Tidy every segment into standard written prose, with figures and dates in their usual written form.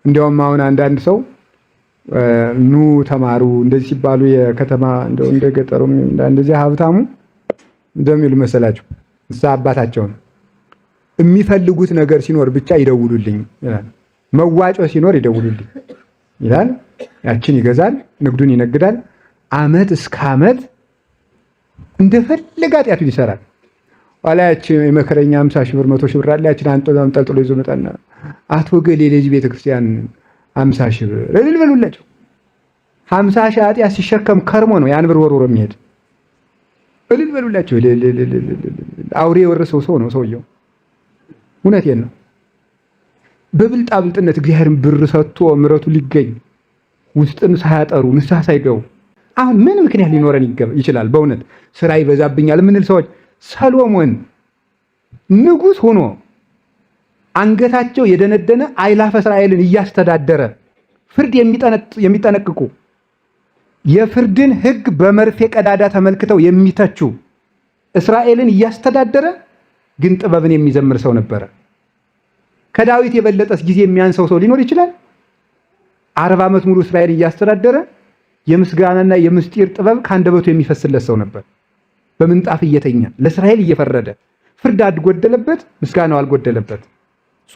እንዲያውም አሁን አንዳንድ ሰው ኑ ተማሩ እንደዚህ ሲባሉ የከተማ እንደ ገጠሩም እንደዚህ ሀብታሙ እንደሚሉ መሰላቸው እሳ አባታቸውን የሚፈልጉት ነገር ሲኖር ብቻ ይደውሉልኝ ይላል። መዋጮ ሲኖር ይደውሉልኝ ይላል። ያችን ይገዛል፣ ንግዱን ይነግዳል። አመት እስከ አመት እንደፈለገ ኃጢአቱን ይሰራል። ኋላ ያቺ የመከረኛ 50 ሺህ ብር 100 ሺህ ብር አለ። ያችን አንጠልጥሎ ይዞ መጣና አቶ ገሌ ለዚህ ቤተክርስቲያን 50 ሺህ ብር እልል በሉላቸው። 50 ሺህ ኃጢአት ሲሸከም ከርሞ ነው ያን ብር ወርውሮ የሚሄድ። እልል በሉላቸው። አውሬ የወረሰው ሰው ነው ሰውየው። እውነቴን ነው። በብልጣብልጥነት እግዚአብሔርን ብር ሰጥቶ ምሕረቱ ሊገኝ ውስጥን ሳያጠሩ ንስሐ ሳይገቡ አሁን ምን ምክንያት ሊኖረን ይችላል? በእውነት ስራ ይበዛብኛል የምንል ሰዎች ሰሎሞን ንጉሥ ሆኖ አንገታቸው የደነደነ አእላፈ እስራኤልን እያስተዳደረ ፍርድ የሚጠነቅቁ የፍርድን ሕግ በመርፌ ቀዳዳ ተመልክተው የሚተቹ እስራኤልን እያስተዳደረ ግን ጥበብን የሚዘምር ሰው ነበረ። ከዳዊት የበለጠስ ጊዜ የሚያንሰው ሰው ሊኖር ይችላል? 40 ዓመት ሙሉ እስራኤል እያስተዳደረ የምስጋናና የምስጢር ጥበብ ከአንደበቱ የሚፈስለት ሰው ነበር። በምንጣፍ እየተኛ ለእስራኤል እየፈረደ ፍርድ አልጎደለበት፣ ምስጋናው አልጎደለበት፣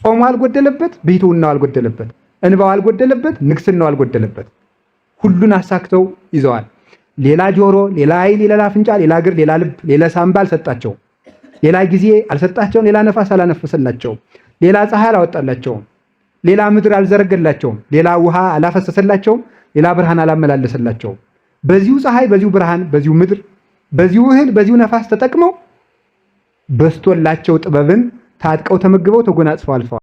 ጾሙ አልጎደለበት፣ ብሕትውናው አልጎደለበት፣ እንባው አልጎደለበት፣ ንግስናው አልጎደለበት። ሁሉን አሳክተው ይዘዋል። ሌላ ጆሮ፣ ሌላ ዓይን፣ ሌላ አፍንጫ፣ ሌላ እግር፣ ሌላ ልብ፣ ሌላ ሳምባ አልሰጣቸውም። ሌላ ጊዜ አልሰጣቸውም። ሌላ ነፋስ አላነፈሰላቸውም። ሌላ ፀሐይ አላወጣላቸውም። ሌላ ምድር አልዘረገላቸውም። ሌላ ውሃ አላፈሰሰላቸውም። ሌላ ብርሃን አላመላለሰላቸውም። በዚሁ ፀሐይ፣ በዚሁ ብርሃን፣ በዚሁ ምድር፣ በዚሁ እህል፣ በዚሁ ነፋስ ተጠቅመው በስቶላቸው ጥበብን ታጥቀው ተመግበው ተጎናጽፈው አልፈዋል።